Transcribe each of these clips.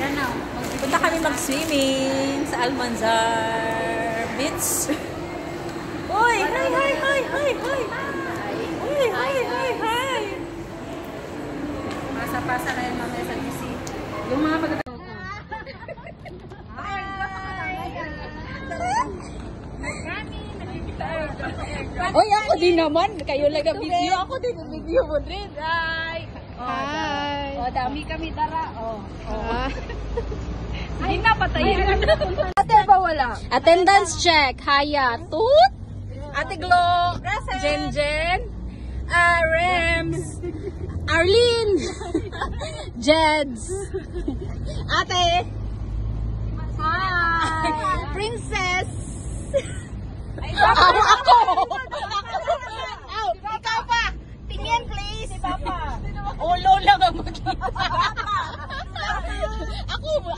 Punta kami mag-swimming sa Almanzar Beach. Uy! Hi! Hi! Hi! Hi! Hi! Uy! Hi! Hi! Hi! Pasa-pasa na yung mamaya sa DC. Yung mga pagkatapos. Uy, ako din naman. Kayo lang ang video. Ako din ang video mo rin. Hi! Hi! O, dami kami dara. O. Sige na, patayin. Ate ba wala? Attendance check. Haya. Tut. Ate Glo. Jen Jen. Rems. Arlene. Jeds. Ate. Hi. Princess. Ako. Ikaw pa. Tingin please. Si Papa. Ulo lang ang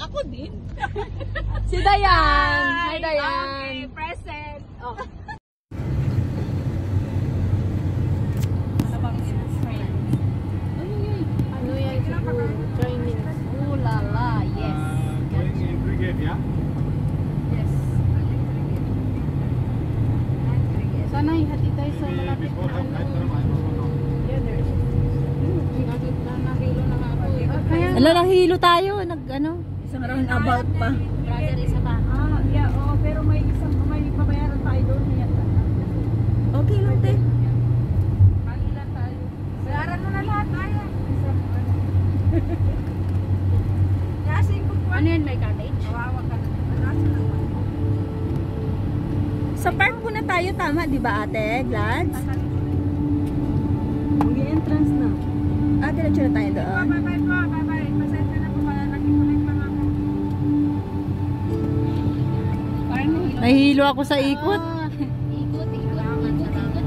Ako din. Si Dayan. Hi, Dayan. Okay, present. Oh. Ano yan? Joining. Ulala, yes. Going in brigade, yeah? Yes. Sana ihati tayo sa malapit na Yeah, there's. Nahilo na nga ako. Ano, nahilo tayo. Nag-ano? Isang roundabout pa. Brother, isa pa. Yeah, pero may babayaran tayo doon. Okay lang, te. Kanila tayo. Bayaran mo na lahat tayo. Ano yan, may cottage? Kawawa ka na. Sa park muna tayo, tama, di ba ate? Glads? Mag-entrance na. Diretso na tayo doon. Bye-bye po. Bye-bye. Pasensya na po pala. Nakikulay pa ako. Nahihilo ako sa ikot.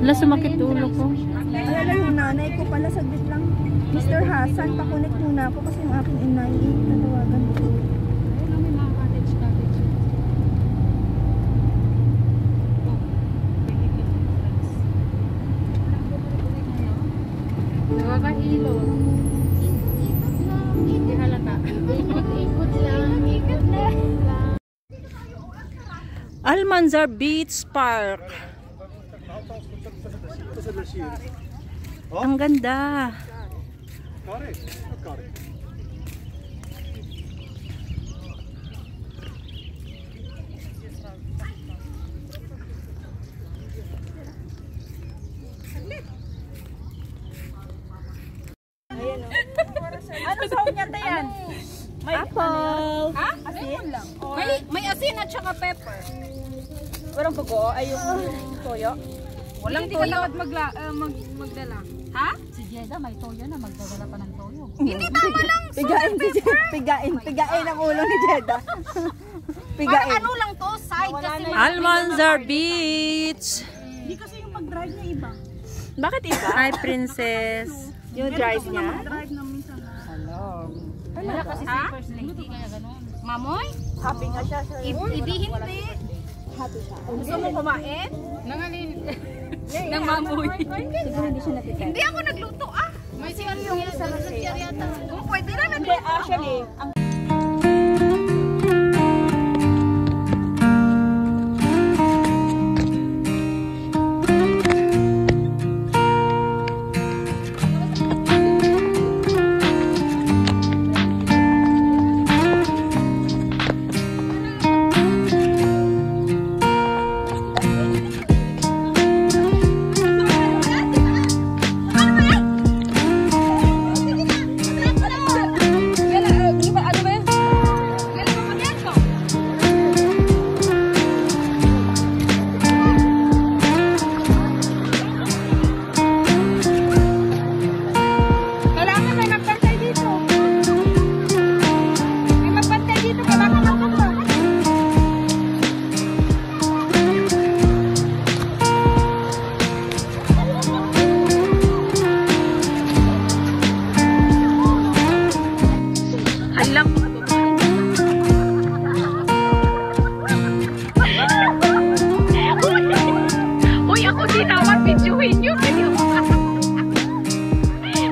Wala, sumakit ulo ko. Wala lang yung nanay ko pala, saglit lang. Mr. Hassan, pakunik muna ako kasi yung aking inay, natawagan ko. Ayun lang, may mga cottage. Nakakahilo. Hindi halata. Ikot lang. Almanzar Beach Park. Ang ganda. Ano sa unya tayan? May Apple. Ha? Asin lang. May asin at saka pepper. Walang bugo, ay yung toyo. Walang toyo at magdala. Ha? Si Jeda may toyo na, magdadala pa ng toyo. Hindi tama lang. Pigain ang ulo ni Jeda. Parang ano lang to, side kasi. Almanzar Beach. Hindi kasi yung pag-drive niya iba. Bakit iba? Hi, princess. Yung drive niya? Drive na minsan. Wala kasi Ha? Mamoy? Happy nga siya. Hindi hindi. Happy siya. Gusto mo kumain? Nangalin. Nang mamoy. Siguro hindi siya natitira. Hindi ako nagluto ah. May siya yung sa yata. Kung pwede na Hindi, nagluto. actually, ang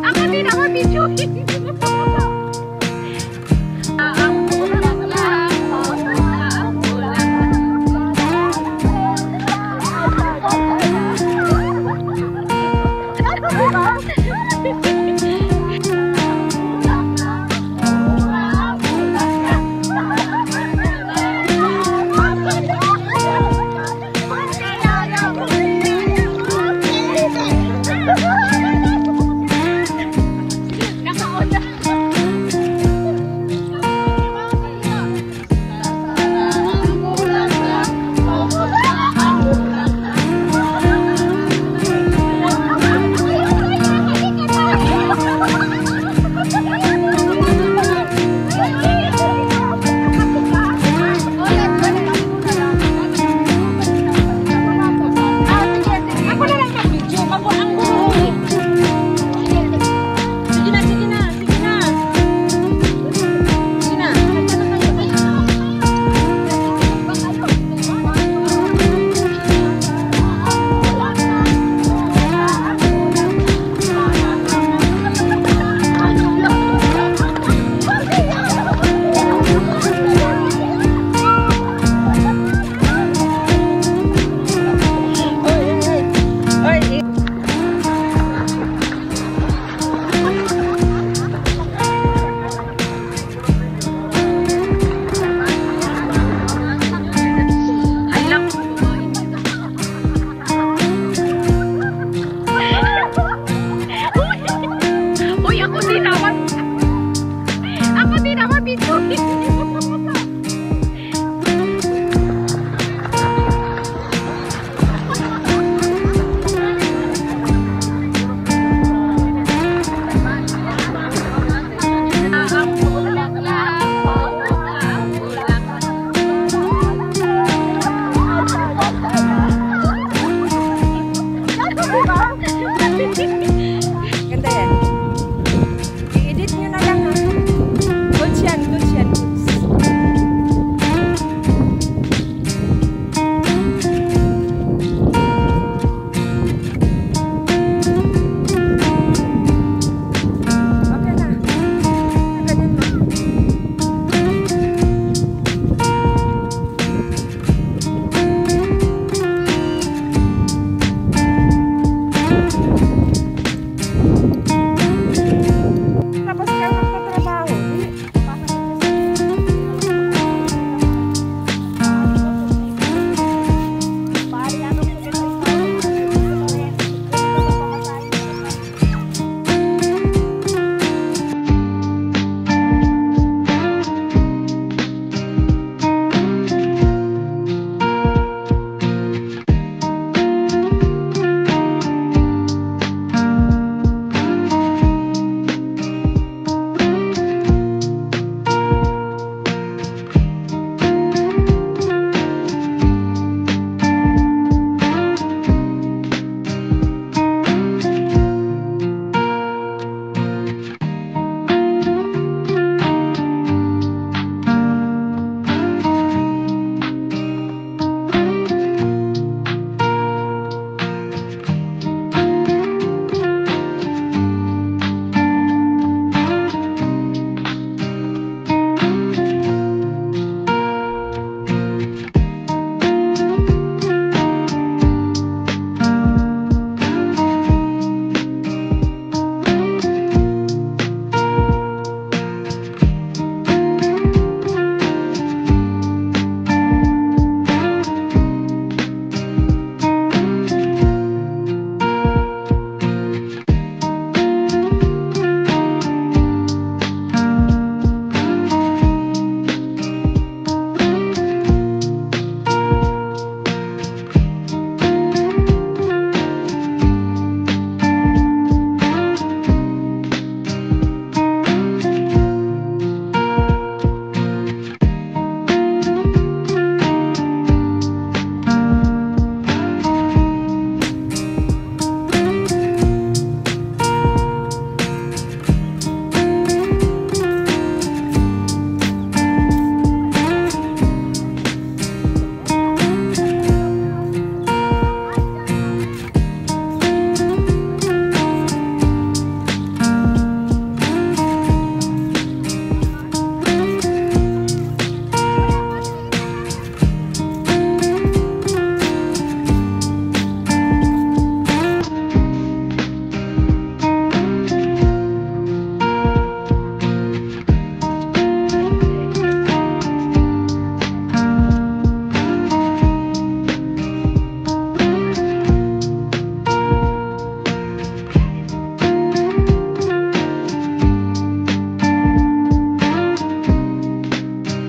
Ako din ako videoin. Diba?